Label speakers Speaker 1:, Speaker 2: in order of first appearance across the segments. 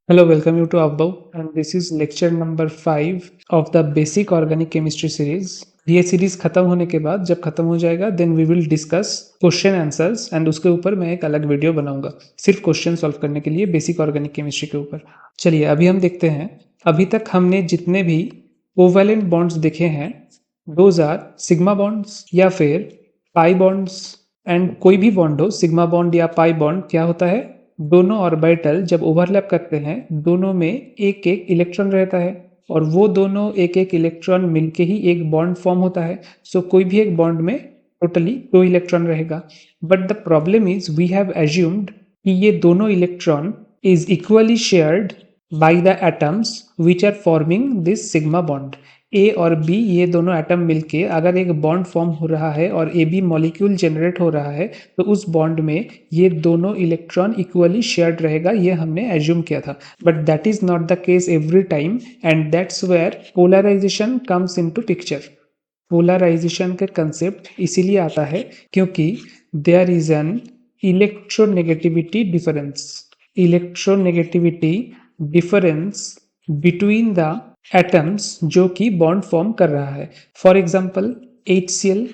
Speaker 1: Hello, welcome you to Abbav, and this is lecture number 5 of the basic organic chemistry series. ये series खत्म होने के बाद जब खत्म हो जाएगा then we will discuss question answers and उसके ऊपर मैं एक अलग वीडियो बनाऊंगा सिर्फ क्वेश्चन सॉल्व करने के लिए बेसिक ऑर्गेनिक केमिस्ट्री के ऊपर। चलिए अभी हम देखते हैं। अभी तक हमने जितने भी कोवैलेंट बॉन्ड्स देखे हैं दोज आर सिग्मा बॉन्ड्स या फिर पाई बॉन्ड्स। एंड कोई भी बॉन्ड हो, सिग्मा बॉन्ड या पाई बॉन्ड, क्या होता है, दोनों ऑर्बिटल जब ओवरलैप करते हैं दोनों में एक एक इलेक्ट्रॉन रहता है और वो दोनों एक एक इलेक्ट्रॉन मिलके ही एक बॉन्ड फॉर्म होता है। सो कोई भी एक बॉन्ड में टोटली 2 इलेक्ट्रॉन रहेगा। But the problem is we have assumed कि ये दोनों electron is equally shared by the atoms which are forming this sigma bond. A और बी ये दोनों एटम मिलके अगर एक बॉन्ड फॉर्म हो रहा है और ए बी मॉलिक्यूल जनरेट हो रहा है तो उस बॉन्ड में ये दोनों इलेक्ट्रॉन इक्वली शेयर्ड रहेगा, ये हमने एज्यूम किया था। But that is not the case every time and that's where polarisation comes into picture. Polarisation का कंसेप्ट इसीलिए आता है क्योंकि there is an electronegativity difference. Electronegativity difference between the atoms जो कि बॉन्ड फॉर्म कर रहा है। For example HCl,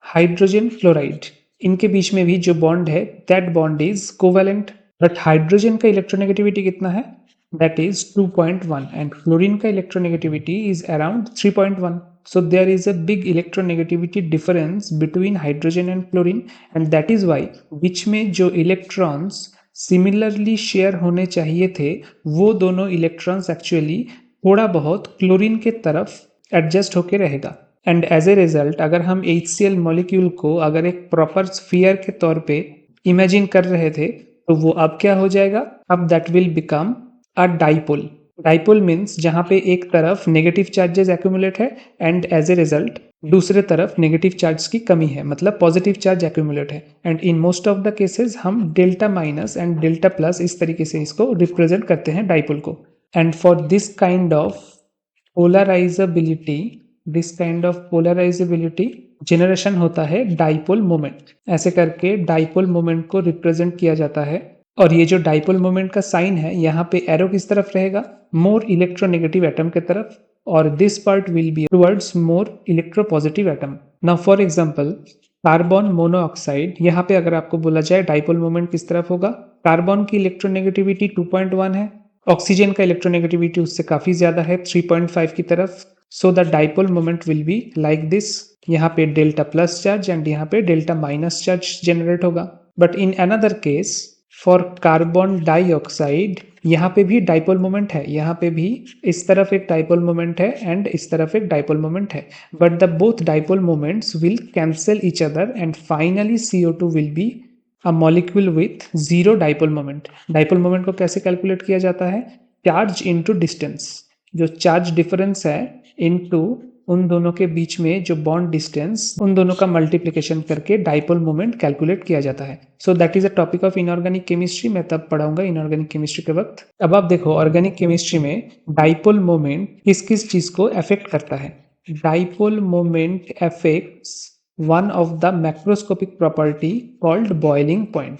Speaker 1: hydrogen chloride, इनके बीच में भी जो बॉन्ड है that bond is covalent. But hydrogen का इलेक्ट्रोनेगेटिविटी कितना है, दैट इज 2.1 एंड फ्लोरीन का electronegativity is around 3.1. So there is a big electronegativity difference between hydrogen and chlorine and that is why बीच में जो इलेक्ट्रॉन्स सिमिलरली शेयर होने चाहिए थे वो दोनों इलेक्ट्रॉन्स एक्चुअली थोड़ा बहुत क्लोरीन के तरफ एडजस्ट होके रहेगा। एंड एज ए रिजल्ट अगर हम HCl मॉलिक्यूल को अगर एक प्रॉपर स्फीयर के तौर पे इमेजिन कर रहे थे तो वो अब क्या हो जाएगा, अब that will become a dipole. Dipole means जहां पे एक तरफ नेगेटिव चार्जेस एक्यूमुलेट है एंड एज ए रिजल्ट दूसरे तरफ नेगेटिव चार्ज की कमी है, मतलब पॉजिटिव चार्ज एक्यूमुलेट है। And in most of the cases हम delta minus and delta plus इस तरीके से इसको रिप्रेजेंट करते हैं डाइपोल को। And for this kind of polarisability, generation होता है डाइपोल मोमेंट। ऐसे करके डाइपोल मोमेंट को रिप्रेजेंट किया जाता है। और ये जो डाइपोल मोमेंट का साइन है यहाँ पे एरो किस तरफ रहेगा, मोर इलेक्ट्रोनेगेटिव एटम के तरफ, और this part will be towards more electropositive atom. Now for example carbon monoxide, यहाँ पे अगर आपको बोला जाए डाइपोल मोमेंट किस तरफ होगा, कार्बन की इलेक्ट्रोनेगेटिविटी 2.1 है, ऑक्सीजन का इलेक्ट्रोनेगेटिविटी उससे काफी ज्यादा है 3.5 की तरफ। So the dipole moment will be like this, यहाँ पे डेल्टा प्लस चार्ज एंड यहाँ पे डेल्टा माइनस चार्ज जनरेट होगा। But in another case for carbon dioxide यहाँ पे भी डाइपोल मोमेंट है, यहाँ पे भी इस तरफ एक डाइपोल मोमेंट है एंड इस तरफ एक डाइपोल मोमेंट है। But the both dipole moments will cancel each other and finally CO2 will be a molecule with zero dipole moment. Dipole moment को कैसे कैलकुलेट किया जाता है, चार्ज इनटू डिस्टेंस, जो चार्ज डिफरेंस है इनटू उन दोनों के बीच में जो बॉन्ड डिस्टेंस, उन दोनों का मल्टीप्लिकेशन करके डाइपोल मोमेंट कैलकुलेट किया जाता है। So that is a topic of inorganic chemistry, मैं तब पढ़ाऊंगा इनऑर्गेनिक केमिस्ट्री के वक्त। अब आप देखो ऑर्गेनिक केमिस्ट्री में डाइपोल मोमेंट किस किस चीज को अफेक्ट करता है। Dipole moment affects one of the macroscopic property called boiling point.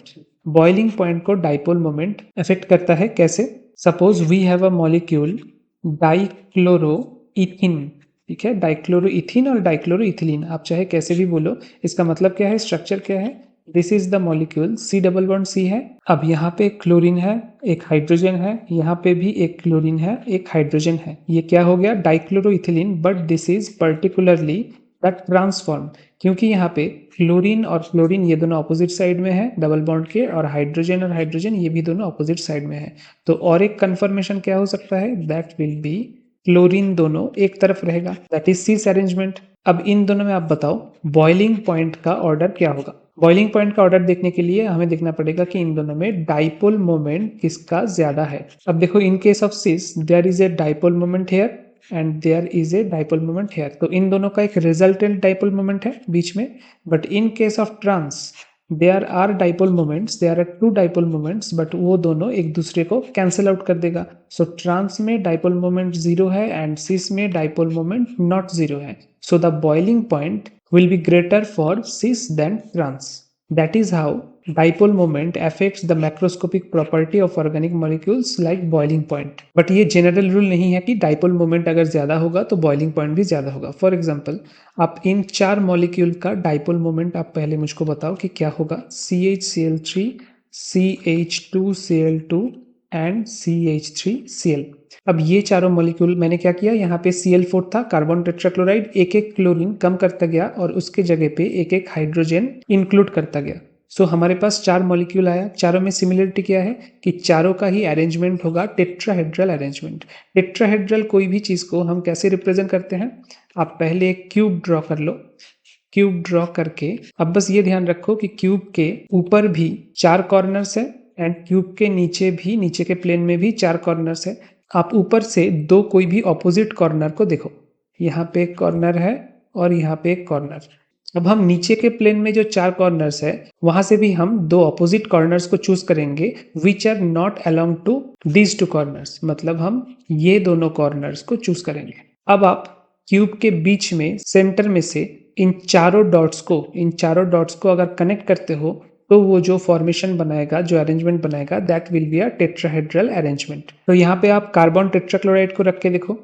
Speaker 1: Boiling point को डाइपोल मोमेंट अफेक्ट करता है कैसे, suppose we have a molecule dichloroethene, ठीक है, डाइक्लोरोइथिन और डाइक्लोरोइथिलीन आप चाहे कैसे भी बोलो, इसका मतलब क्या है, स्ट्रक्चर क्या है, this is the molecule C double bond C है। अब यहाँ पे एक क्लोरीन है, एक हाइड्रोजन है, यहाँ पे भी एक क्लोरीन है, एक हाइड्रोजन है, ये क्या हो गया dichloroethylene. But this is particularly that transform, क्योंकि यहाँ पे क्लोरीन और फ्लोरीन ये दोनों ऑपोजिट साइड में है डबल बॉन्ड के, और हाइड्रोजन ये भी दोनों ऑपोजिट साइड में है। तो और एक कन्फर्मेशन क्या हो सकता है, दैट विल बी क्लोरीन दोनों एक तरफ रहेगा, दैट इज सीस अरेंजमेंट। अब इन दोनों में आप बताओ बॉइलिंग पॉइंट का ऑर्डर क्या होगा। बॉइलिंग पॉइंट का ऑर्डर देखने के लिए हमें देखना पड़ेगा कि इन दोनों में डाइपोल मोमेंट किसका ज्यादा है। अब देखो in case of cis there is a dipole moment here and there is a dipole moment here, तो इन दोनों का एक रिजल्टेंट डाइपोल मोमेंट है बीच में। But in case of trans there are dipole moments, there are 2 dipole moments, but वो दोनों एक दूसरे को कैंसिल आउट कर देगा। सो ट्रांस में डाइपोल मोमेंट 0 है एंड सिस में डाइपोल मोमेंट नॉट 0 है। So the boiling point will be greater for cis than trans. That is how dipole moment affects the macroscopic property of organic molecules like boiling point. But ये general rule नहीं है कि dipole moment अगर ज़्यादा होगा तो boiling point भी ज़्यादा होगा. For example, आप इन 4 molecule का dipole moment आप पहले मुझको बताओ कि क्या होगा. CHCl3, CH2Cl2 and CH3Cl. अब ये चारों मॉलिक्यूल मैंने क्या किया, यहाँ पे Cl4 था, कार्बन टेट्राक्लोराइड, एक एक क्लोरीन कम करता गया और उसके जगह पे एक एक हाइड्रोजन इंक्लूड करता गया. सो हमारे पास 4 मॉलिक्यूल आया. चारों में सिमिलरिटी क्या है कि चारों का ही अरेंजमेंट होगा टेट्राहेड्रल अरेंजमेंट. टेट्राहेड्रल कोई भी चीज को हम कैसे रिप्रेजेंट करते हैं, आप पहले एक क्यूब ड्रॉ कर लो. क्यूब ड्रॉ करके अब बस ये ध्यान रखो कि क्यूब के ऊपर भी 4 कॉर्नर्स है एंड क्यूब के नीचे भी, नीचे के प्लेन में भी 4 कॉर्नर्स है. आप ऊपर से दो कोई भी ऑपोजिट कॉर्नर को देखो, यहाँ पे एक कॉर्नर है और यहाँ पे एक कॉर्नर. अब हम नीचे के प्लेन में जो 4 कॉर्नर्स है वहां से भी हम दो ऑपोजिट कॉर्नर्स को चूज करेंगे which are not along to these 2 corners. मतलब हम ये दोनों कॉर्नर्स को चूज करेंगे. अब आप क्यूब के बीच में सेंटर में से इन चारों डॉट्स को अगर कनेक्ट करते हो तो वो जो फॉर्मेशन बनाएगा, जो अरेंजमेंट बनाएगा, that will be a tetrahedral arrangement. तो यहाँ पे आप कार्बन टेट्राक्लोराइड को रख के देखो.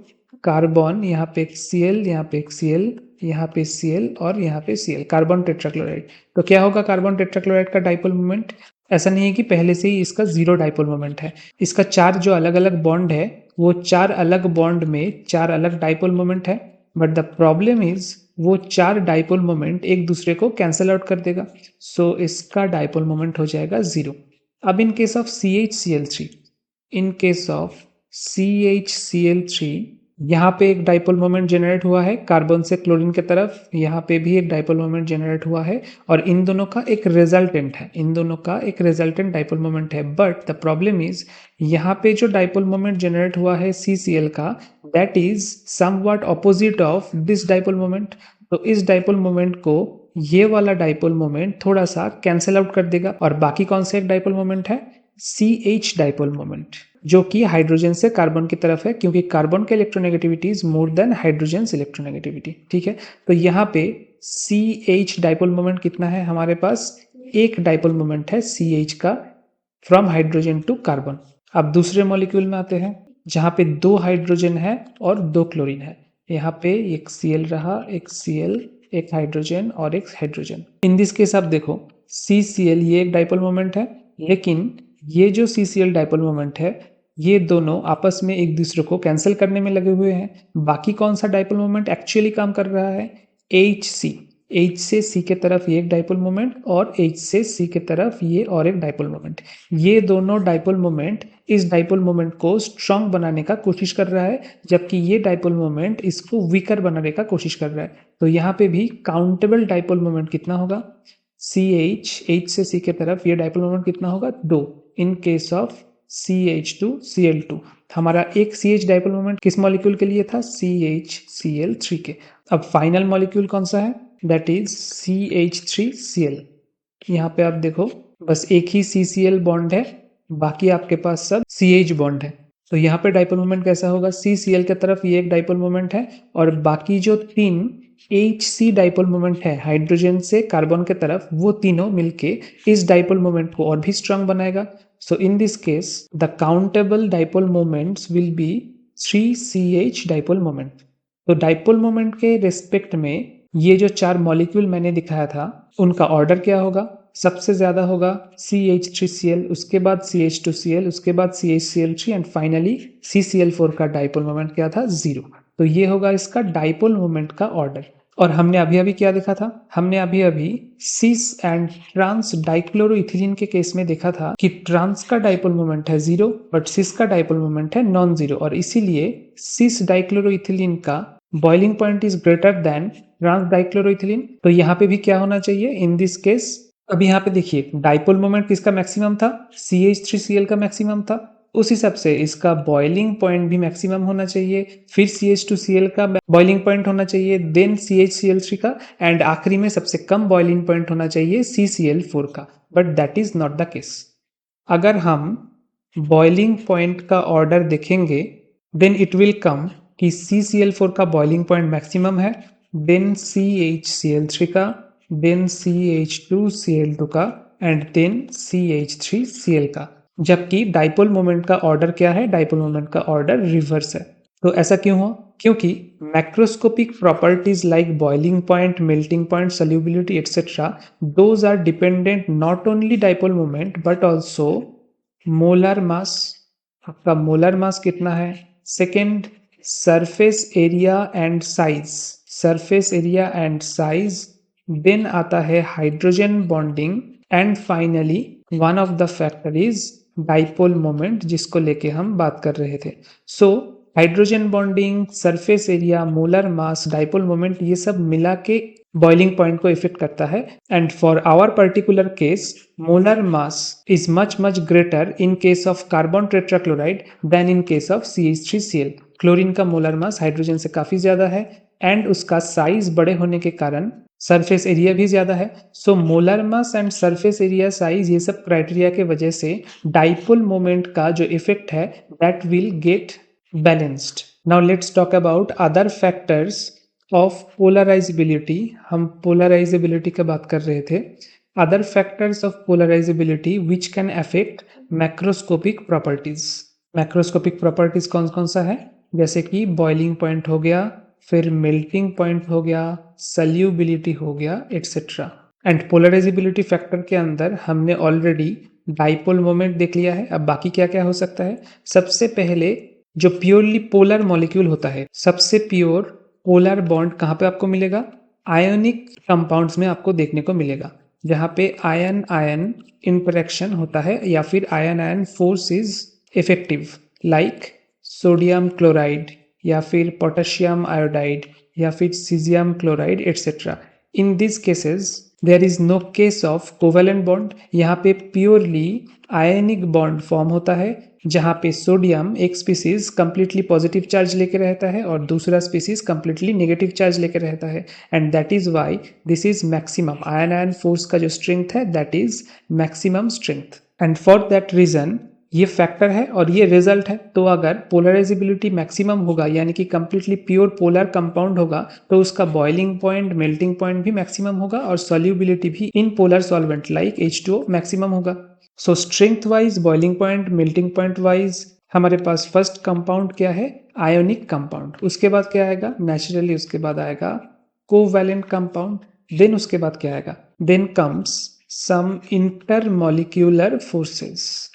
Speaker 1: कार्बन, यहाँ पे एक Cl, यहाँ पे एक Cl, यहाँ पे Cl और यहाँ पे Cl, कार्बन टेट्राक्लोराइड. तो क्या होगा कार्बन टेट्राक्लोराइड का डाइपोल मोमेंट? ऐसा नहीं है कि पहले से ही इसका 0 डाइपोल मोमेंट है. इसका 4 जो अलग अलग बॉन्ड है वो 4 अलग बॉन्ड में 4 अलग डाइपोल मोमेंट है. बट द प्रॉब्लम इज वो 4 डाइपोल मोमेंट एक दूसरे को कैंसल आउट कर देगा. सो इसका डाइपोल मोमेंट हो जाएगा 0. अब इन केस ऑफ CHCl3, यहाँ पे एक डाइपोल मोमेंट जनरेट हुआ है कार्बन से क्लोरीन के तरफ, यहाँ पे भी एक डाइपोल मोमेंट जनरेट हुआ है और इन दोनों का एक रिजल्टेंट डाइपोल मोमेंट है. बट द प्रॉब्लम इज यहाँ पे जो डाइपोल मोमेंट जनरेट हुआ है CCl का, that is somewhat opposite of this dipole moment. तो इस डाइपोल मोमेंट को ये वाला डाइपोल मोमेंट थोड़ा सा कैंसिल आउट कर देगा और बाकी कौन सा एक डाइपोल मोमेंट है, CH डाइपोल मोमेंट, जो कि हाइड्रोजन से कार्बन की तरफ है क्योंकि कार्बन का electronegativity is more than hydrogen electronegativity. ठीक है, तो यहाँ पे CH डाइपोल मोमेंट कितना है, हमारे पास एक डाइपोल मोमेंट है CH का फ्रॉम हाइड्रोजन टू कार्बन. अब दूसरे मॉलिक्यूल में आते हैं जहाँ पे 2 हाइड्रोजन है और 2 क्लोरीन है. यहाँ पे एक Cl रहा, एक Cl, एक हाइड्रोजन और एक हाइड्रोजन. इन दिस केस आप देखो CCl ये एक डाइपोल मोमेंट है, लेकिन ये जो CCl डाइपोल मोमेंट है ये दोनों आपस में एक दूसरे को कैंसिल करने में लगे हुए हैं. बाकी कौन सा डाइपोल मोमेंट एक्चुअली काम कर रहा है, HC. H से C के तरफ ये एक डाइपोल मोमेंट और H से C के तरफ ये और एक डाइपोल मोमेंट. ये दोनों डाइपोल मोमेंट इस डाइपोल मोमेंट को स्ट्रॉन्ग बनाने का कोशिश कर रहा है, जबकि ये डाइपोल मोमेंट इसको वीकर बनाने का कोशिश कर रहा है. तो यहाँ पे भी काउंटेबल डाइपोल मोमेंट कितना होगा, H से C के तरफ ये डाइपोल मोमेंट कितना होगा, 2. इन केस ऑफ CH2Cl2 हमारा एक CH डाइपोल मोमेंट किस मॉलिक्यूल के लिए था, CHCl3 के. अब फाइनल मॉलिक्यूल कौन सा है, दैट इज CH3Cl. यहाँ पे आप देखो बस एक ही CCl बॉन्ड है, बाकी आपके पास सब CH बॉन्ड है. तो यहाँ पे डाइपोल मोमेंट कैसा होगा, CCl के तरफ ये एक डाइपोल मोमेंट है और बाकी जो 3 HC डाइपोल मोमेंट है हाइड्रोजन से कार्बन के तरफ, वो तीनों मिलके इस डाइपोल मोमेंट को और भी स्ट्रांग बनाएगा. So in this case, the countable dipole moments will be 3CH dipole moment. तो dipole moment के रेस्पेक्ट में ये जो 4 मॉलिक्यूल मैंने दिखाया था उनका ऑर्डर क्या होगा, सबसे ज्यादा होगा CH3Cl, उसके बाद CH2Cl, उसके बाद CHCl3 एंड फाइनली CCl4 का डाइपोल मोमेंट क्या था, 0. तो ये होगा इसका डाइपोल मोमेंट का ऑर्डर. और हमने अभी अभी क्या देखा था, हमने अभी अभी सिस एंड ट्रांस डाइक्लोरोइथिलीन के केस में देखा था कि ट्रांस का डाइपोल मोमेंट है 0 बट सिस का डाइपोल मोमेंट है नॉन 0 और इसीलिए सिस डाइक्लोरोइथिलीन का boiling point is greater than trans dichloroethylene. तो यहाँ पे भी क्या होना चाहिए इन दिस केस, अब यहाँ पे देखिए डाइपोल मोमेंट किसका मैक्सिमम था, CH3Cl का मैक्सिमम था, उस हिसाब से इसका बॉइलिंग पॉइंट भी मैक्सिमम होना चाहिए, फिर CH2Cl का बॉइलिंग पॉइंट होना चाहिए, देन CHCl3 का एंड आखिरी में सबसे कम बॉइलिंग पॉइंट होना चाहिए CCl4 का. But that is not the case. अगर हम बॉइलिंग पॉइंट का ऑर्डर देखेंगे देन इट विल कम कि CCl4 का बॉइलिंग पॉइंट मैक्सिमम है, देन CHCl3 का, देन CH2Cl2 का एंड देन CH3Cl का। जबकि डाइपोल मोमेंट का ऑर्डर क्या है? डाइपोल मोमेंट का ऑर्डर रिवर्स है। तो ऐसा क्यों हुआ? क्योंकि macroscopic properties like boiling point, melting point, solubility etcetera, those are dependent not only dipole moment but also molar mass. आपका मोलर मास कितना है? Second, surface area and size. Surface area and size, then आता है hydrogen bonding and finally one of the factor is dipole moment, जिसको लेके हम बात कर रहे थे। So hydrogen bonding, surface area, molar mass, dipole moment, ये सब मिला के बॉइलिंग पॉइंट को इफेक्ट करता है। And for our particular case, molar mass is much greater in case of carbon tetrachloride than in case of CH3Cl। Chlorine का molar mass hydrogen से काफी ज्यादा है एंड उसका साइज बड़े होने के कारण सरफेस एरिया भी ज्यादा है। So molar mass and surface area, size, ये सब क्राइटेरिया के वजह से डाइपोल मोमेंट का जो इफेक्ट है that will get balanced. Now let's talk about other factors of polarisability. हम पोलराइजेबिलिटी की बात कर रहे थे। Other factors of polarisability which can affect macroscopic properties. Macroscopic properties कौन कौन सा है? जैसे कि बॉइलिंग पॉइंट हो गया, फिर मेल्टिंग पॉइंट हो गया, सल्यूबिलिटी हो गया, एटसेट्रा। एंड पोलराइजेबिलिटी फैक्टर के अंदर हमने ऑलरेडी डाइपोल मोमेंट देख लिया है। अब बाकी क्या क्या हो सकता है? सबसे पहले जो प्योरली पोलर मॉलिक्यूल होता है, सबसे प्योर पोलर बॉन्ड कहाँ पे आपको मिलेगा? आयोनिक कंपाउंड्स में आपको देखने को मिलेगा, जहाँ पे आयन आयन इंटरेक्शन होता है या फिर ion ion force is effective, like sodium chloride या फिर पोटेशियम आयोडाइड या फिर caesium chloride etcetera. In this cases there is no case of covalent bond. यहाँ पे प्योरली आयनिक बॉन्ड फॉर्म होता है, जहाँ पे सोडियम एक स्पीसीज कंप्लीटली पॉजिटिव चार्ज लेके रहता है और दूसरा स्पीसीज कंप्लीटली नेगेटिव चार्ज लेके रहता है। And that is why this is maximum ion ion force का जो स्ट्रेंथ है that is maximum strength. And for that reason ये फैक्टर है और ये रिजल्ट है। तो अगर पोलराइजेबिलिटी मैक्सिमम होगा यानी कि कंप्लीटली प्योर पोलर कंपाउंड होगा तो उसका बॉइलिंग पॉइंट, मेल्टिंग पॉइंट भी मैक्सिमम होगा और सॉल्युबिलिटी भी in polar solvent like H2O maximum होगा। So strength wise, boiling point, melting point wise हमारे पास फर्स्ट कंपाउंड क्या है? Ionic compound. उसके बाद क्या आएगा? नेचुरली उसके बाद आएगा कोवैलेंट कंपाउंड। देन उसके बाद क्या आएगा? Then comes some intermolecular forces.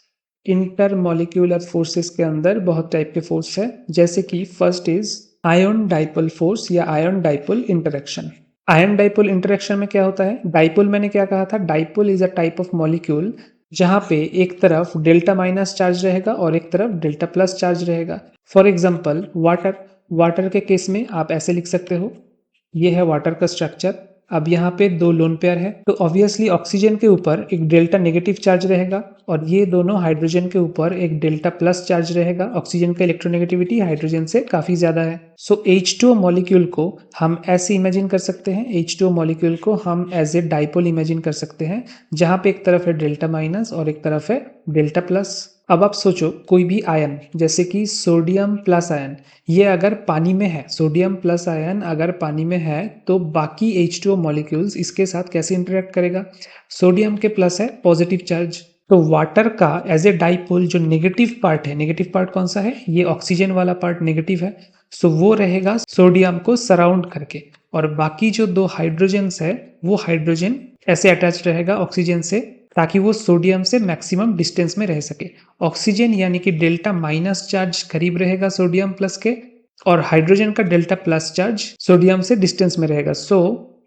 Speaker 1: Intermolecular forces के अंदर बहुत टाइप के फोर्स है, जैसे कि first is ion dipole force या ion dipole interaction. Ion dipole interaction में क्या होता है? डाइपोल मैंने क्या कहा था? Dipole is a type of molecule जहां पे एक तरफ डेल्टा माइनस चार्ज रहेगा और एक तरफ डेल्टा प्लस चार्ज रहेगा। For example water. वाटर के केस में आप ऐसे लिख सकते हो, ये है वाटर का स्ट्रक्चर। अब यहाँ पे दो लोन पेयर है तो ऑब्वियसली ऑक्सीजन के ऊपर एक डेल्टा नेगेटिव चार्ज रहेगा और ये दोनों हाइड्रोजन के ऊपर एक डेल्टा प्लस चार्ज रहेगा। ऑक्सीजन का इलेक्ट्रोनेगेटिविटी हाइड्रोजन से काफी ज्यादा है। सो H2O मॉलिक्यूल को हम ऐसे इमेजिन कर सकते हैं, H2O मॉलिक्यूल को हम एज ए डाइपोल इमेजिन कर सकते हैं, जहां पे एक तरफ है डेल्टा माइनस और एक तरफ है डेल्टा प्लस। अब आप सोचो कोई भी आयन जैसे कि सोडियम प्लस आयन, ये अगर पानी में है, सोडियम प्लस आयन अगर पानी में है तो बाकी H2O मॉलिक्यूल्स इसके साथ कैसे इंटरेक्ट करेगा? सोडियम के प्लस है पॉजिटिव चार्ज, तो वाटर का एज ए डाइपोल जो नेगेटिव पार्ट है, नेगेटिव पार्ट कौन सा है? ये ऑक्सीजन वाला पार्ट नेगेटिव है। सो वो रहेगा सोडियम को सराउंड करके और बाकी जो दो हाइड्रोजन्स है वो हाइड्रोजन ऐसे अटैच रहेगा ऑक्सीजन से ताकि वो सोडियम से मैक्सिमम डिस्टेंस में रह सके। ऑक्सीजन यानी कि डेल्टा माइनस चार्ज करीब रहेगा सोडियम प्लस के और हाइड्रोजन का डेल्टा प्लस चार्ज सोडियम से डिस्टेंस में रहेगा। सो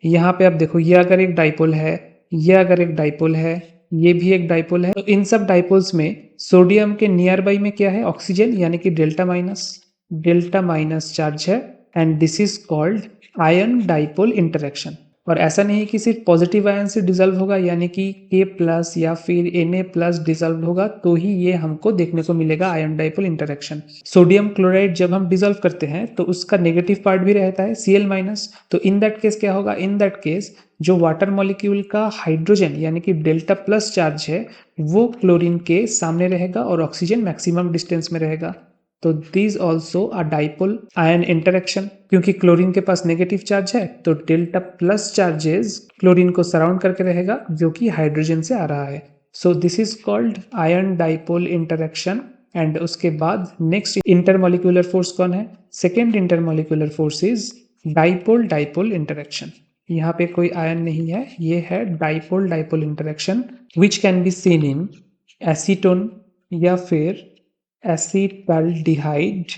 Speaker 1: यहाँ पे आप देखो, ये अगर एक डाइपोल है, ये अगर एक डाइपोल है, ये भी एक डाइपोल है, तो इन सब डाइपोल्स में सोडियम के नियर बाई में क्या है? ऑक्सीजन यानी कि डेल्टा माइनस चार्ज है and this is called ion dipole interaction. और ऐसा नहीं कि सिर्फ पॉजिटिव आयन से डिजल्व होगा यानी कि K प्लस या फिर Na प्लस डिजल्व होगा तो ही ये हमको देखने को मिलेगा ion dipole interaction. Sodium chloride जब हम डिजल्व करते हैं तो उसका नेगेटिव पार्ट भी रहता है Cl माइनस, तो इन दैट केस क्या होगा? इन दैट केस जो वाटर मॉलिक्यूल का हाइड्रोजन यानी कि डेल्टा प्लस चार्ज है वो क्लोरीन के सामने रहेगा और ऑक्सीजन मैक्सिमम डिस्टेंस में रहेगा। तो this also a dipole ion interaction, क्योंकि क्लोरीन के पास नेगेटिव चार्ज है तो डेल्टा प्लस चार्जेस क्लोरीन को सराउंड करके रहेगा जो कि हाइड्रोजन से आ रहा है। So this is called ion dipole interaction. And उसके बाद नेक्स्ट इंटरमोलिकुलर फोर्स कौन है? Second intermolecular force is dipole dipole interaction. यहाँ पे कोई आयन नहीं है, ये है dipole dipole interaction which can be seen in acetone या फिर एसीटल्डिहाइड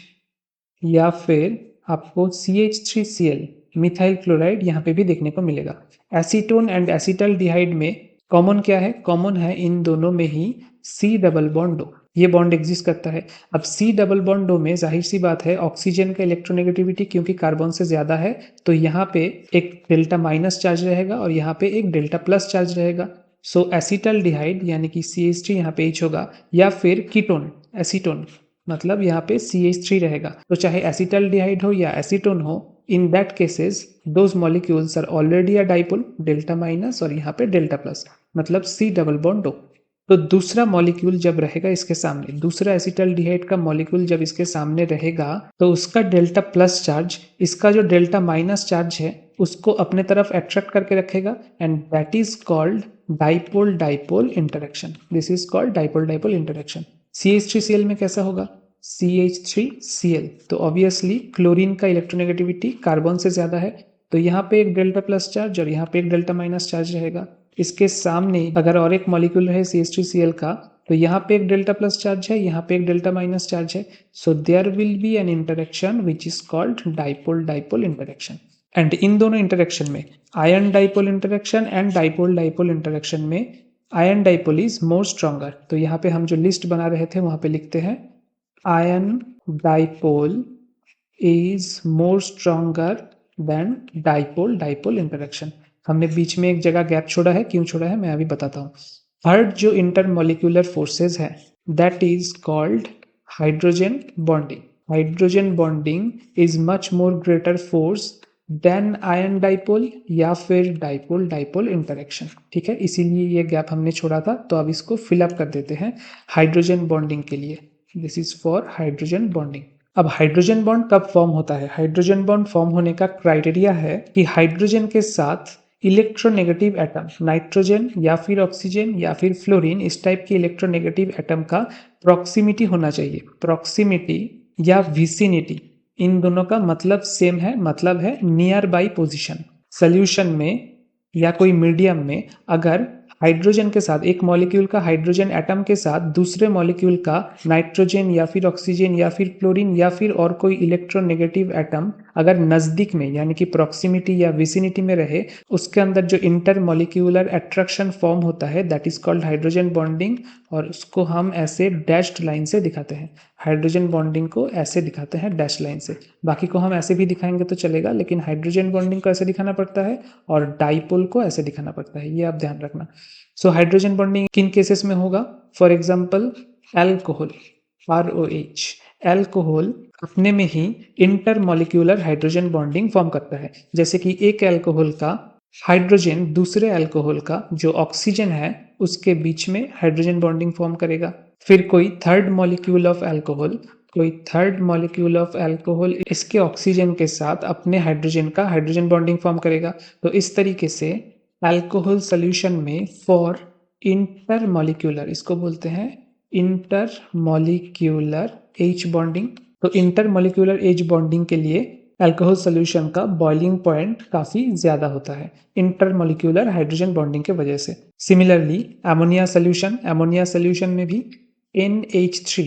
Speaker 1: या फिर आपको CH3Cl मिथाइल क्लोराइड यहाँ पे भी देखने को मिलेगा। एसीटोन एंड एसीटल्डिहाइड में कॉमन क्या है? कॉमन है इन दोनों में ही C डबल बॉन्ड O, ये बॉन्ड एग्जिस्ट करता है। अब C डबल बॉन्ड O में जाहिर सी बात है ऑक्सीजन का इलेक्ट्रोनेगेटिविटी क्योंकि कार्बन से ज्यादा है तो यहाँ पे एक डेल्टा माइनस चार्ज रहेगा और यहाँ पे एक डेल्टा प्लस चार्ज रहेगा। सो एसीटल्डिहाइड यानी कि CH3 यहाँ पे H होगा, या फिर कीटोन एसीटोन मतलब यहाँ पे CH3 रहेगा। तो चाहे एसीटल्डिहाइड हो या एसीटोन हो, in that cases those molecules are already a dipole, delta minus और यहाँ पे डेल्टा प्लस मतलब C डबल बॉन्ड O। तो दूसरा मॉलिक्यूल जब रहेगा इसके सामने, दूसरा एसीटल्डिहाइड का मॉलिक्यूल जब इसके सामने रहेगा तो उसका डेल्टा प्लस चार्ज इसका जो डेल्टा माइनस चार्ज है उसको अपने तरफ अट्रैक्ट करके रखेगा and that is called dipole dipole interaction. This is called dipole dipole interaction. CH3Cl में कैसा होगा? CH3Cl तो ऑब्वियसली क्लोरीन का इलेक्ट्रोनेगेटिविटी कार्बन से ज्यादा है तो यहाँ पे एक डेल्टा प्लस चार्ज और यहाँ पे एक डेल्टा माइनस चार्ज रहेगा। इसके सामने अगर और एक मॉलिक्यूल है CH3Cl का तो यहाँ पे एक डेल्टा प्लस चार्ज है, यहाँ पे एक डेल्टा माइनस चार्ज है। So there will be an interaction which is called dipole dipole interaction. And in दोनों इंटरेक्शन में ion dipole interaction and dipole dipole interaction में ion dipole is more stronger. तो यहाँ पे हम जो लिस्ट बना रहे थे वहां पे लिखते हैं ion dipole is more stronger than dipole dipole interaction. हमने बीच में एक जगह गैप छोड़ा है, क्यों छोड़ा है मैं अभी बताता हूँ। थर्ड जो इंटरमोलिकुलर फोर्सेस है that is called hydrogen bonding. Hydrogen bonding is much more greater force than ion dipole या फिर डाइपोल डाइपोल इंटरेक्शन। ठीक है, इसीलिए ये गैप हमने छोड़ा था तो अब इसको फिलअप कर देते हैं हाइड्रोजन बॉन्डिंग के लिए। This is for hydrogen bonding. अब हाइड्रोजन बॉन्ड कब फॉर्म होता है? हाइड्रोजन बॉन्ड फॉर्म होने का क्राइटेरिया है कि हाइड्रोजन के साथ इलेक्ट्रोनेगेटिव एटम नाइट्रोजन या फिर ऑक्सीजन या फिर फ्लोरीन इस टाइप के इलेक्ट्रोनेगेटिव एटम का प्रॉक्सिमिटी होना चाहिए। प्रॉक्सिमिटी या विसिनिटी इन दोनों का मतलब सेम है, मतलब है नियर बाई पोजिशन। सोल्यूशन में या कोई मीडियम में अगर हाइड्रोजन के साथ एक मॉलिक्यूल का हाइड्रोजन एटम के साथ दूसरे मॉलिक्यूल का नाइट्रोजन या फिर ऑक्सीजन या फिर क्लोरीन या फिर और कोई इलेक्ट्रोनेगेटिव एटम अगर नजदीक में यानी कि प्रॉक्सिमिटी या विसिनिटी में रहे, उसके अंदर जो इंटर मॉलिक्यूलर अट्रैक्शन फॉर्म होता है that is called hydrogen bonding. और उसको हम ऐसे डैश्ड लाइन से दिखाते हैं। हाइड्रोजन बॉन्डिंग को ऐसे दिखाते हैं डैश लाइन से। बाकी को हम ऐसे भी दिखाएंगे तो चलेगा, लेकिन हाइड्रोजन बॉन्डिंग को ऐसे दिखाना पड़ता है और डाइपोल को ऐसे दिखाना पड़ता है, ये आप ध्यान रखना। सो हाइड्रोजन बॉन्डिंग किन केसेस में होगा? For example alcohol, ROH। Alcohol अपने में ही इंटरमॉलिक्यूलर हाइड्रोजन बॉन्डिंग फॉर्म करता है। जैसे कि एक एल्कोहल का हाइड्रोजन दूसरे एल्कोहल का जो ऑक्सीजन है उसके बीच में हाइड्रोजन बॉन्डिंग फॉर्म करेगा। फिर कोई थर्ड मॉलिक्यूल ऑफ अल्कोहल, कोई थर्ड मॉलिक्यूल ऑफ अल्कोहल इसके ऑक्सीजन के साथ अपने हाइड्रोजन का हाइड्रोजन बॉन्डिंग फॉर्म करेगा। तो इस तरीके से अल्कोहल सॉल्यूशन में फॉर इंटरमॉलिक्यूलर, इसको बोलते हैं इंटरमॉलिक्यूलर H बॉन्डिंग। तो इंटरमॉलिक्यूलर H बॉन्डिंग के लिए अल्कोहल सॉल्यूशन का बॉइलिंग पॉइंट काफी ज्यादा होता है इंटरमॉलिक्यूलर हाइड्रोजन बॉन्डिंग के वजह से। Similarly ammonia solution, ammonia solution में भी NH3,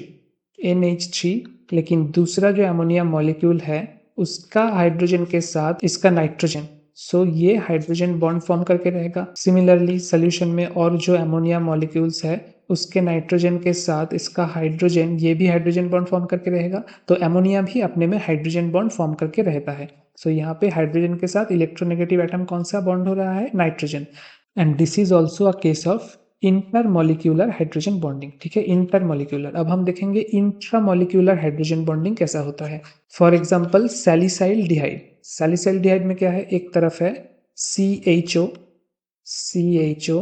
Speaker 1: लेकिन दूसरा जो अमोनिया मॉलिक्यूल है उसका हाइड्रोजन के साथ इसका नाइट्रोजन, सो ये हाइड्रोजन बॉन्ड फॉर्म करके रहेगा। सिमिलरली सॉल्यूशन में और जो अमोनिया मॉलिक्यूल्स है उसके नाइट्रोजन के साथ इसका हाइड्रोजन, ये भी हाइड्रोजन बॉन्ड फॉर्म करके रहेगा। तो अमोनिया भी अपने में हाइड्रोजन बॉन्ड फॉर्म करके रहता है। सो यहाँ पे हाइड्रोजन के साथ इलेक्ट्रोनेगेटिव एटम कौन सा बॉन्ड हो रहा है? Nitrogen. And this is also a case of intermolecular hydrogen bonding. ठीक है, इंटरमॉलिक्यूलर। अब हम देखेंगे इंट्रामॉलिक्यूलर हाइड्रोजन बॉन्डिंग कैसा होता है। For example सैलिसाइल्डिहाइड। सैलिसाइल्डिहाइड में क्या है? एक तरफ है CHO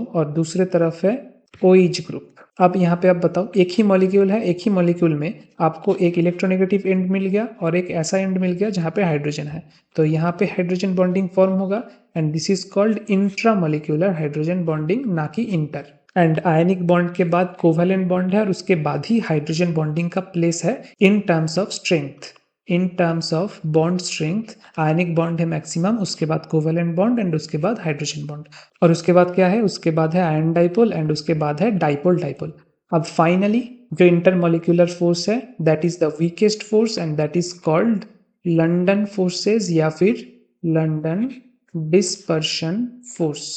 Speaker 1: और दूसरे तरफ है OH ग्रुप। अब यहाँ पे आप बताओ, एक ही मॉलिक्यूल है, एक ही मॉलिक्यूल में आपको एक इलेक्ट्रोनेगेटिव एंड मिल गया और एक ऐसा एंड मिल गया जहाँ पे हाइड्रोजन है, तो यहाँ पे हाइड्रोजन बॉन्डिंग फॉर्म होगा and this is called intramolecular hydrogen bonding, ना कि इंटर। एंड आयनिक बॉन्ड के बाद कोवेलेंट बॉन्ड है और उसके बाद ही हाइड्रोजन बॉन्डिंग का प्लेस है in terms of strength. In terms of bond strength ionic bond है मैक्सिमम, उसके बाद कोवेलेंट बॉन्ड एंड उसके बाद हाइड्रोजन बॉन्ड, और उसके बाद क्या है, उसके बाद है आयन डाइपोल एंड उसके बाद है डाइपोल डाइपोल। अब फाइनली जो इंटरमॉलिक्यूलर फोर्स है that is the weakest force and that is called London forces या फिर लंडन डिस्पर्शन फोर्स।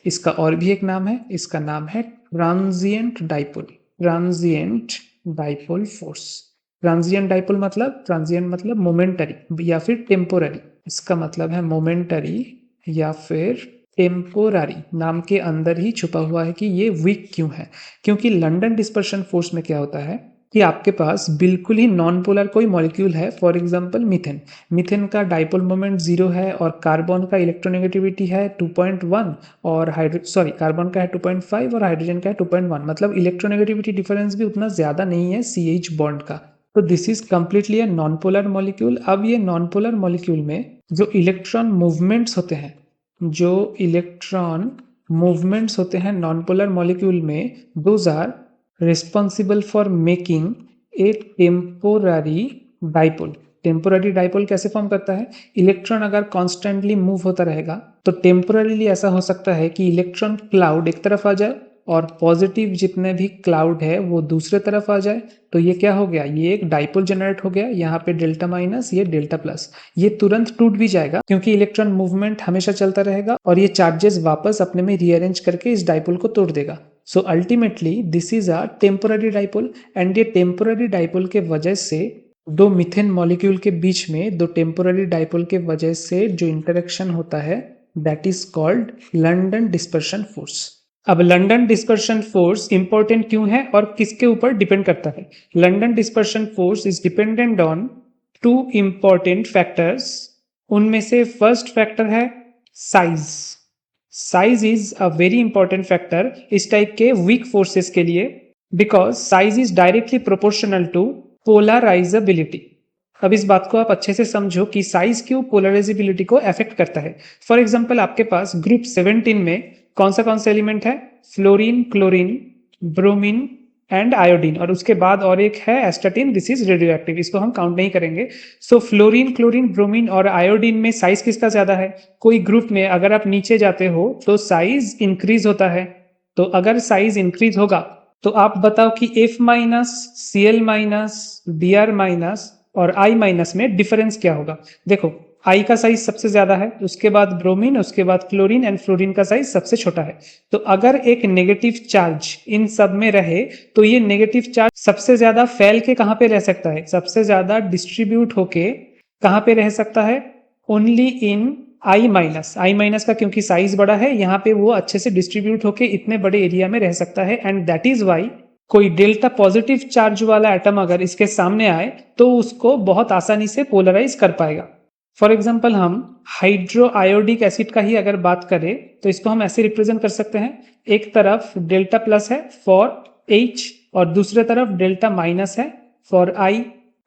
Speaker 1: इसका और भी एक नाम है, इसका नाम है transient dipole, transient dipole force. Transient मतलब मोमेंटरी या फिर टेम्पोररी, इसका मतलब है मोमेंटरी या फिर टेम्पोररी। नाम के अंदर ही छुपा हुआ है कि ये वीक क्यों है, क्योंकि लंडन डिस्पर्शन फोर्स में क्या होता है कि आपके पास बिल्कुल ही नॉन पोलर कोई मॉलिक्यूल है, फॉर एग्जांपल मीथेन। मीथेन का डाइपोल मोमेंट 0 है और कार्बन का इलेक्ट्रोनेगेटिविटी है 2.1 और कार्बन का है 2.5 और हाइड्रोजन का है 2.1, मतलब इलेक्ट्रोनेगेटिविटी डिफरेंस भी उतना ज्यादा नहीं है CH बॉन्ड का। तो this is completely a non polar molecule. अब ये नॉन पोलर मॉलिक्यूल में जो इलेक्ट्रॉन मूवमेंट्स होते हैं, जो इलेक्ट्रॉन मूवमेंट्स होते हैं नॉन पोलर मॉलिक्यूल में, those are responsible for making a temporary dipole. Temporary dipole कैसे फॉर्म करता है, इलेक्ट्रॉन अगर कॉन्स्टेंटली मूव होता रहेगा तो टेम्पोररीली ऐसा हो सकता है कि इलेक्ट्रॉन क्लाउड एक तरफ आ जाए और पॉजिटिव जितने भी क्लाउड है वो दूसरे तरफ आ जाए, तो ये क्या हो गया, ये एक डाइपोल जनरेट हो गया। यहाँ पे डेल्टा माइनस, ये डेल्टा प्लस, ये तुरंत टूट भी जाएगा क्योंकि इलेक्ट्रॉन मूवमेंट हमेशा चलता रहेगा और ये चार्जेस वापस अपने में रीअरेंज करके इस डाइपोल को तोड़ देगा। So ultimately this is a temporary dipole and ये टेम्पोररी डाइपोल के वजह से दो मीथेन मॉलिक्यूल के बीच में, दो टेम्पोररी डाइपोल के वजह से जो इंटरेक्शन होता है that is called London dispersion force. अब लंडन डिस्पर्शन फोर्स इंपॉर्टेंट क्यों है और किसके ऊपर डिपेंड करता है? London dispersion force is dependent on 2 important factors. उनमें से फर्स्ट फैक्टर है size. Size is a very important factor इस टाइप के वीक फोर्सेस के लिए, because size is directly proportional to polarizability. अब इस बात को आप अच्छे से समझो कि साइज क्यों पोलराइजेबिलिटी को अफेक्ट करता है। फॉर एग्जांपल आपके पास ग्रुप 17 में कौन सा एलिमेंट है, fluorine, chlorine, bromine and iodine, और उसके बाद और एक है astatine, this is radio active, इसको हम काउंट नहीं करेंगे। सो फ्लोरीन, क्लोरीन, ब्रोमीन और आयोडीन में साइज किसका ज्यादा है? कोई ग्रुप में अगर आप नीचे जाते हो तो साइज इंक्रीज होता है, तो अगर साइज इंक्रीज होगा तो आप बताओ कि F minus, Cl minus, Br minus और I माइनस में डिफरेंस क्या होगा? देखो I का साइज सबसे ज्यादा है, उसके बाद ब्रोमीन, उसके बाद क्लोरीन एंड फ्लोरीन का साइज सबसे छोटा है। तो अगर एक नेगेटिव चार्ज इन सब में रहे तो ये नेगेटिव चार्ज सबसे ज्यादा फैल के कहां पे रह सकता है, सबसे ज्यादा डिस्ट्रीब्यूट होके कहां पे रह सकता है? ओनली इन I माइनस का, क्योंकि साइज बड़ा है यहाँ पे वो अच्छे से डिस्ट्रीब्यूट होके इतने बड़े एरिया में रह सकता है एंड दैट इज वाई कोई डेल्टा पॉजिटिव चार्ज वाला एटम अगर इसके सामने आए तो उसको बहुत आसानी से पोलराइज कर पाएगा। फॉर एग्जाम्पल हम हाइड्रो आयोडिक एसिड का ही अगर बात करें तो इसको हम ऐसे रिप्रेजेंट कर सकते हैं, एक तरफ डेल्टा प्लस है फॉर H और दूसरे तरफ डेल्टा माइनस है फॉर I।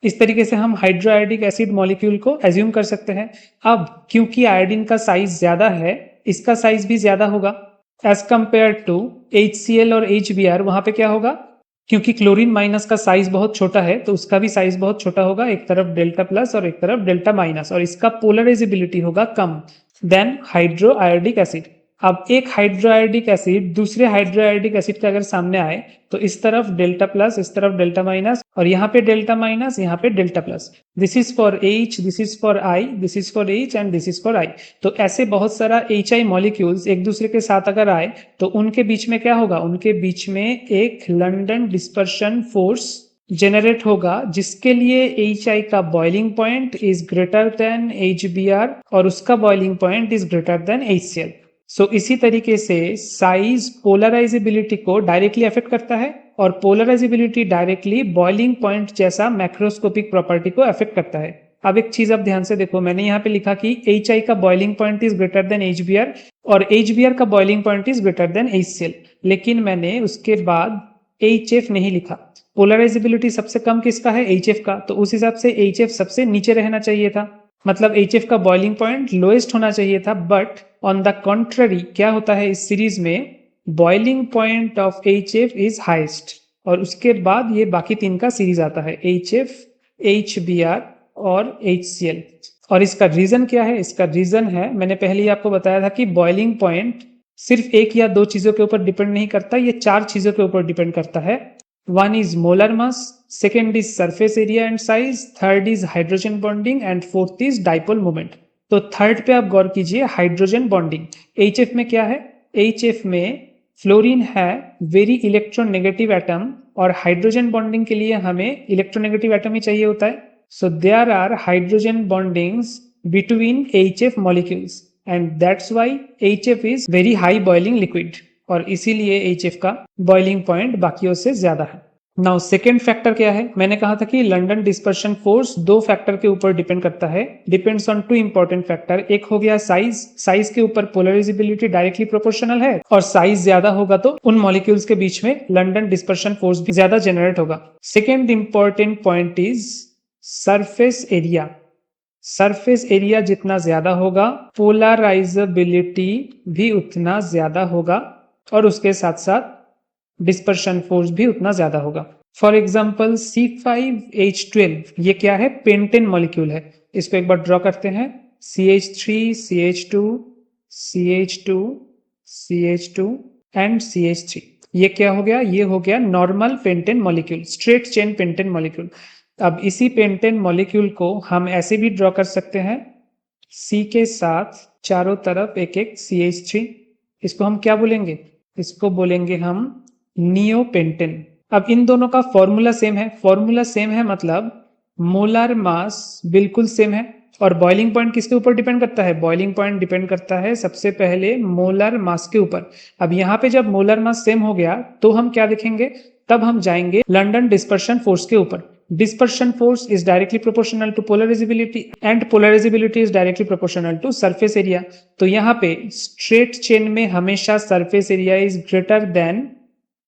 Speaker 1: इस तरीके से हम हाइड्रो आयोडिक एसिड मॉलिक्यूल को एज्यूम कर सकते हैं। अब क्योंकि आयोडीन का साइज ज्यादा है, इसका साइज भी ज्यादा होगा एज कंपेयर टू HCl और HBr। वहां पे क्या होगा, क्योंकि क्लोरीन माइनस का साइज बहुत छोटा है तो उसका भी साइज बहुत छोटा होगा, एक तरफ डेल्टा प्लस और एक तरफ डेल्टा माइनस, और इसका पोलराइजेबिलिटी होगा कम देन हाइड्रो आयोडिक एसिड। अब एक हाइड्रो आयोडिक एसिड दूसरे हाइड्रो आयोडिक एसिड के अगर सामने आए तो इस तरफ डेल्टा प्लस, इस तरफ डेल्टा माइनस, और यहाँ पे डेल्टा माइनस, यहाँ पे delta plus. This is for H, this is for I, this is for H and this is for I। तो ऐसे बहुत सारा HI मॉलिक्यूल्स एक दूसरे के साथ अगर आए तो उनके बीच में क्या होगा, उनके बीच में एक लंडन डिस्पर्शन फोर्स जनरेट होगा जिसके लिए HI का boiling point is greater then HBr और उसका boiling point is greater then HCl। सो इसी तरीके से साइज पोलराइजेबिलिटी को डायरेक्टली अफेक्ट करता है और पोलराइजेबिलिटी डायरेक्टली बॉइलिंग पॉइंट जैसा मैक्रोस्कोपिक प्रॉपर्टी को अफेक्ट करता है। अब एक चीज आप ध्यान से देखो, मैंने यहाँ पे लिखा कि HI का boiling point is greater then HBr और HBr का boiling point is greater then HCl, लेकिन मैंने उसके बाद HF नहीं लिखा। पोलराइजेबिलिटी सबसे कम किसका है? HF का। तो उस हिसाब से HF सबसे नीचे रहना चाहिए था, मतलब HF का बॉइलिंग पॉइंट लोएस्ट होना चाहिए था। बट ऑन द कॉन्ट्ररी क्या होता है इस सीरीज में, boiling point of HF is highest, और उसके बाद ये बाकी तीन का सीरीज आता है, HF, HBr और HCl। और इसका रीजन क्या है? इसका रीजन है, मैंने पहले ही आपको बताया था कि बॉइलिंग पॉइंट सिर्फ एक या दो चीजों के ऊपर डिपेंड नहीं करता, ये चार चीजों के ऊपर डिपेंड करता है। One is molar mass, second is surface area and size, third is hydrogen bonding and fourth is dipole moment. तो थर्ड पे आप गौर कीजिए, हाइड्रोजन बॉन्डिंग। HF में क्या है? HF में फ्लोरीन है वेरी इलेक्ट्रोनेगेटिव एटम, और हाइड्रोजन बॉन्डिंग के लिए हमें इलेक्ट्रोनेगेटिव एटम ही चाहिए होता है। So there are hydrogen bondings between HF molecules, and that's why HF is very high boiling liquid, और इसीलिए HF का बॉइलिंग पॉइंट बाकियों से ज्यादा है। नाउ सेकेंड फैक्टर क्या है? मैंने कहा था कि लंदन डिस्पर्शन फोर्स दो फैक्टर के ऊपर डिपेंड करता है, depends on two important factor. एक हो गया साइज, साइज के ऊपर पोलराइजेबिलिटी डायरेक्टली प्रोपोर्शनल है, और साइज ज्यादा होगा तो उन मॉलिक्यूल्स के बीच में लंदन डिस्पर्शन फोर्स भी ज्यादा जनरेट होगा। Second important point is surface area. Surface area जितना ज्यादा होगा, पोलराइजेबिलिटी भी उतना ज्यादा होगा, और उसके साथ साथ डिस्पर्शन फोर्स भी उतना ज्यादा होगा। फॉर एग्जाम्पल C5H12, ये क्या है? पेंटेन मॉलिक्यूल है। इसको एक बार ड्रॉ करते हैं, CH3, CH2, CH2, CH2 and CH3। ये क्या हो गया? ये हो गया normal pentane molecule, straight chain pentane molecule. अब इसी पेंटेन मॉलिक्यूल को हम ऐसे भी ड्रॉ कर सकते हैं, C के साथ चारों तरफ एक एक CH3। इसको हम क्या बोलेंगे? इसको बोलेंगे हम नियोपेंटेन। अब इन दोनों का फॉर्मूला सेम है, फॉर्मूला सेम है मतलब मोलर मास बिल्कुल सेम है। और बॉइलिंग पॉइंट किसके ऊपर डिपेंड करता है? बॉइलिंग पॉइंट डिपेंड करता है सबसे पहले मोलर मास के ऊपर। अब यहाँ पे जब मोलर मास सेम हो गया तो हम क्या देखेंगे? तब हम जाएंगे लंदन डिस्पर्शन फोर्स के ऊपर। Dispersion force is directly proportional to polarizability and polarizability is directly proportional to surface area। तो यहाँ पे straight chain में हमेशा surface area is greater than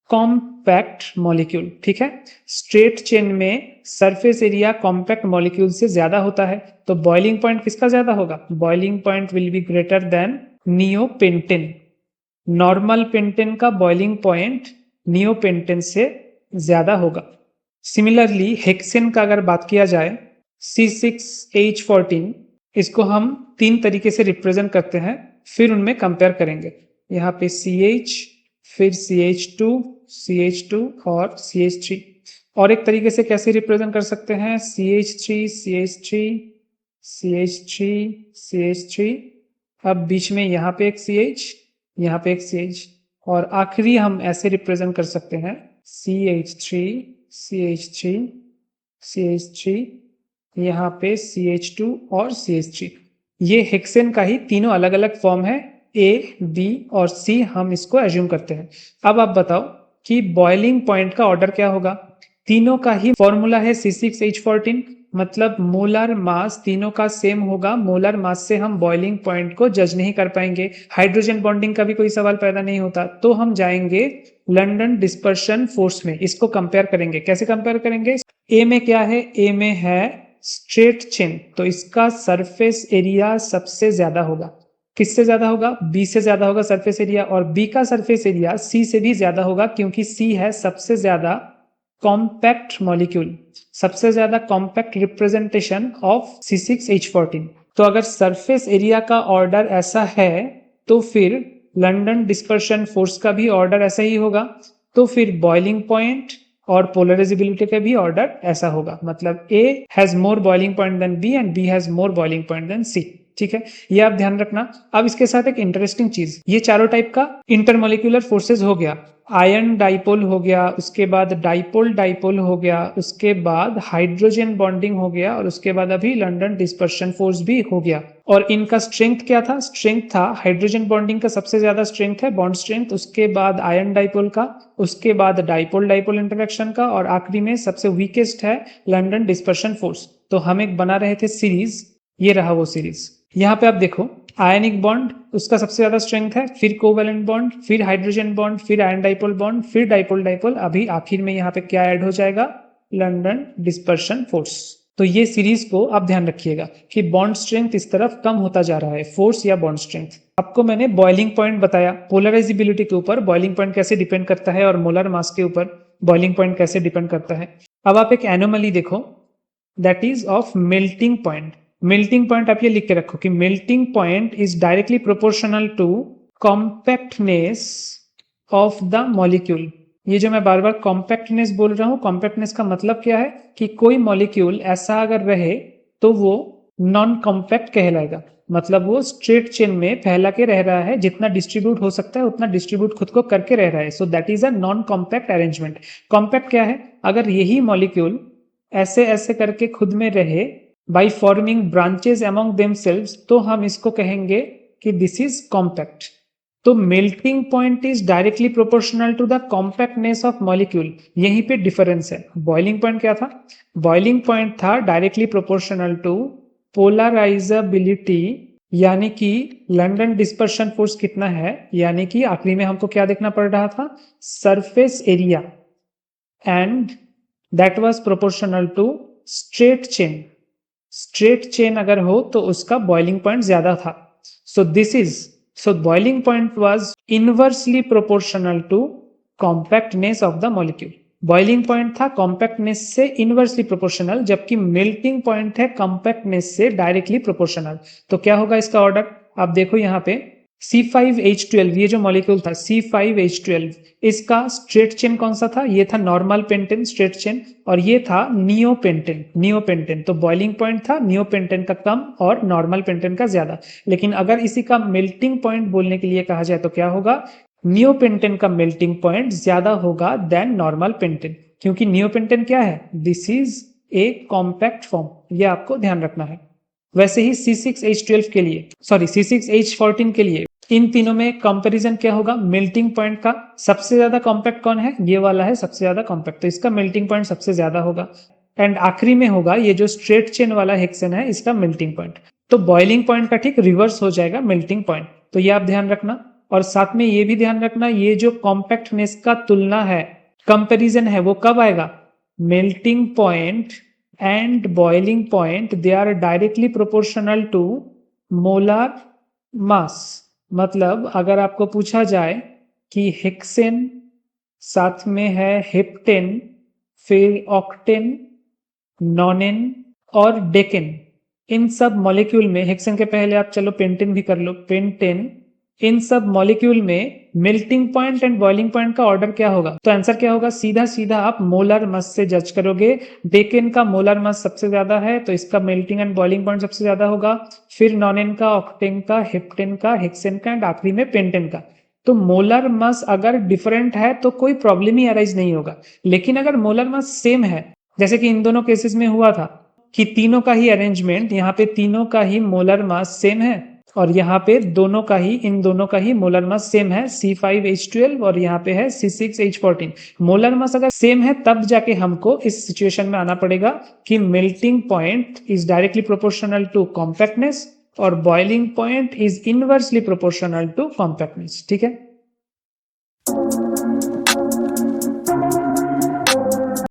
Speaker 1: compact molecule, ठीक है? straight chain में surface area compact molecule से ज्यादा होता है, तो boiling point किसका ज्यादा होगा? boiling point will be greater than neopentane। Normal pentane का बॉइलिंग पॉइंट नियोपेंटेन से ज्यादा होगा। सिमिलरली हेक्सेन का अगर बात किया जाए, C6H14, इसको हम तीन तरीके से रिप्रेजेंट करते हैं, फिर उनमें कंपेयर करेंगे। यहाँ पे CH, फिर CH2, CH2 और CH3। और एक तरीके से कैसे रिप्रेजेंट कर सकते हैं? CH3, CH3, CH3, CH3, अब बीच में यहाँ पे एक CH, यहाँ पे एक CH, और आखिरी हम ऐसे रिप्रेजेंट कर सकते हैं CH3, CH3, CH3, यहाँ पे CH2 और CH3। ये हेक्सेन का ही तीनों अलग अलग फॉर्म है, A, B और C, हम इसको एज्यूम करते हैं। अब आप बताओ कि बॉइलिंग पॉइंट का ऑर्डर क्या होगा? तीनों का ही फॉर्मूला है C6H14, मतलब मोलर मास तीनों का सेम होगा। मोलर मास से हम बॉइलिंग पॉइंट को जज नहीं कर पाएंगे, हाइड्रोजन बॉन्डिंग का भी कोई सवाल पैदा नहीं होता। तो हम जाएंगे लंदन डिस्पर्शन फोर्स में, इसको कंपेयर करेंगे। कैसे कंपेयर करेंगे? ए में क्या है? ए में है स्ट्रेट चेन, तो इसका सरफेस एरिया सबसे ज्यादा होगा। किससे ज्यादा होगा? बी से ज्यादा होगा सरफेस एरिया, और बी का सरफेस एरिया सी से भी ज्यादा होगा, क्योंकि सी है सबसे ज्यादा कॉम्पैक्ट मॉलिक्यूल, सबसे ज्यादा कॉम्पैक्ट रिप्रेजेंटेशन ऑफ C6H14। तो अगर सरफेस एरिया का ऑर्डर ऐसा है तो फिर लंदन डिस्पर्शन फोर्स का भी ऑर्डर ऐसा ही होगा। तो फिर बॉइलिंग पॉइंट और पोलराइजेबिलिटी का भी ऑर्डर ऐसा होगा, मतलब A has more boiling point than B and B has more boiling point than C। ठीक है, ये आप ध्यान रखना। अब इसके साथ एक इंटरेस्टिंग चीज, ये चारों टाइप का इंटरमोलिकुलर फोर्सेस हो गया, आयन डाइपोल हो गया, उसके बाद डाइपोल डाइपोल हो गया, उसके बाद हाइड्रोजन बॉन्डिंग हो गया, और उसके बाद अभी लंदन डिस्पर्शन फोर्स भी हो गया। और इनका स्ट्रेंथ क्या था? स्ट्रेंथ था हाइड्रोजन बॉन्डिंग का सबसे ज्यादा स्ट्रेंथ है बॉन्ड स्ट्रेंथ, उसके बाद आयन डाइपोल का, उसके बाद डाइपोल डाइपोल इंटरेक्शन का, और आखिरी में सबसे वीकेस्ट है लंदन डिस्पर्शन फोर्स। तो हम एक बना रहे थे सीरीज, ये रहा वो सीरीज। यहाँ पे आप देखो आयनिक बॉन्ड उसका सबसे ज्यादा स्ट्रेंथ है, फिर कोवेलेंट बॉन्ड, फिर हाइड्रोजन बॉन्ड, फिर आयन डाइपोल बॉन्ड, फिर डाइपोल डाइपोल, अभी आखिर में यहाँ पे क्या ऐड हो जाएगा, लंडन डिस्पर्शन फोर्स। तो ये सीरीज को आप ध्यान रखिएगा कि बॉन्ड स्ट्रेंथ इस तरफ कम होता जा रहा है, फोर्स या बॉन्ड स्ट्रेंथ। आपको मैंने बॉइलिंग पॉइंट बताया, पोलराइजेबिलिटी के ऊपर बॉइलिंग पॉइंट कैसे डिपेंड करता है और मोलर मास के ऊपर बॉइलिंग पॉइंट कैसे डिपेंड करता है। अब आप एक एनोमली देखो, that is of melting point. Melting point आप ये लिख के रखो कि melting point is directly proportional to compactness of the molecule. ये जो मैं बार बार कॉम्पैक्टनेस बोल रहा हूं, कॉम्पैक्टनेस का मतलब क्या है कि कोई मॉलिक्यूल ऐसा अगर रहे तो वो नॉन कॉम्पैक्ट कहलाएगा, मतलब वो स्ट्रेट चेन में फैला के रह रहा है, जितना डिस्ट्रीब्यूट हो सकता है उतना डिस्ट्रीब्यूट खुद को करके रह रहा है, so that is a non compact arrangement. Compact क्या है, अगर यही मॉलिक्यूल ऐसे ऐसे करके खुद में रहे by forming branches among themselves, तो हम इसको कहेंगे कि दिस इज कॉम्पैक्ट। तो melting point is directly proportional to the compactness of molecule, यहीं पे डिफरेंस है। बॉइलिंग पॉइंट क्या था, बॉइलिंग पॉइंट था डायरेक्टली प्रोपोर्शनल टू पोलराइजेबिलिटी, यानी कि लंडन डिस्पर्शन फोर्स कितना है, यानी कि आखिरी में हमको क्या देखना पड़ रहा था, surface area, and that was proportional to straight chain. Straight chain अगर हो तो उसका बॉइलिंग पॉइंट ज्यादा था। So boiling point was inversely proportional to compactness of the molecule. Boiling point था कॉम्पैक्टनेस से इनवर्सली प्रोपोर्शनल, जबकि मेल्टिंग पॉइंट है कॉम्पैक्टनेस से डायरेक्टली प्रोपोर्शनल। तो क्या होगा इसका ऑर्डर, आप देखो यहाँ पे C5H12, ये जो मॉलिक्यूल था C5H12, इसका स्ट्रेट चेन कौन सा था, ये था नॉर्मल पेंटेन स्ट्रेट चेन, और ये था नियोपेंटेन। नियोपेंटेन तो बॉइलिंग पॉइंट था नियोपेंटेन का कम और नॉर्मल पेंटेन का ज्यादा। लेकिन अगर इसी का मेल्टिंग पॉइंट बोलने के लिए कहा जाए तो क्या होगा, नियोपेंटेन का मेल्टिंग पॉइंट ज्यादा होगा देन नॉर्मल पेंटेन, क्योंकि नियोपेंटेन क्या है, this is a compact form, ये आपको ध्यान रखना है। वैसे ही C6H12 के लिए, सॉरी C6H14 के लिए, इन तीनों में कंपैरिजन क्या होगा, मेल्टिंग पॉइंट का सबसे ज्यादा कॉम्पैक्ट कौन है, ये वाला है सबसे ज्यादा कॉम्पैक्ट, तो इसका मेल्टिंग पॉइंट सबसे ज्यादा होगा। एंड आखिरी में होगा ये जो स्ट्रेट चेन वाला हेक्सेन है, इसका मेल्टिंग पॉइंट। तो बॉइलिंग पॉइंट का ठीक रिवर्स हो जाएगा मेल्टिंग पॉइंट, तो ये आप ध्यान रखना। और साथ में ये भी ध्यान रखना, ये जो कॉम्पैक्टनेस का तुलना है, कंपैरिजन है, वो कब आएगा, melting point and boiling point they are directly proportional to molar mass। मतलब अगर आपको पूछा जाए कि हेक्सेन साथ में है हेप्टेन, फिर ऑक्टेन, नॉनेन और डेकेन, इन सब मॉलिक्यूल में, हेक्सेन के पहले आप चलो पेंटेन भी कर लो, पेंटेन, इन सब मॉलिक्यूल में melting point and boiling point का ऑर्डर क्या होगा, तो आंसर क्या होगा, सीधा सीधा आप मोलर मास से जज करोगे। डेकेन का मोलर मास सबसे ज्यादा है तो इसका मेल्टिंग एंड बॉइलिंग पॉइंट सबसे ज्यादा होगा, फिर नॉनेन का, ऑक्टेन का, हेप्टेन का, हेक्सेन का एंड आखिरी में पेंटेन का। तो मोलर मास अगर डिफरेंट है तो कोई प्रॉब्लम ही अराइज नहीं होगा, लेकिन अगर मोलर मास सेम है, जैसे कि इन दोनों केसेस में हुआ था कि तीनों का ही अरेंजमेंट, यहाँ पे तीनों का ही मोलर मास सेम है और यहाँ पे दोनों का ही, इन दोनों का ही मोलर मास सेम है, C5H12 और यहाँ पे है C6H14। मोलर मास अगर सेम है तब जाके हमको इस सिचुएशन में आना पड़ेगा कि melting point is directly proportional to compactness और boiling point is inversely proportional to compactness. ठीक है।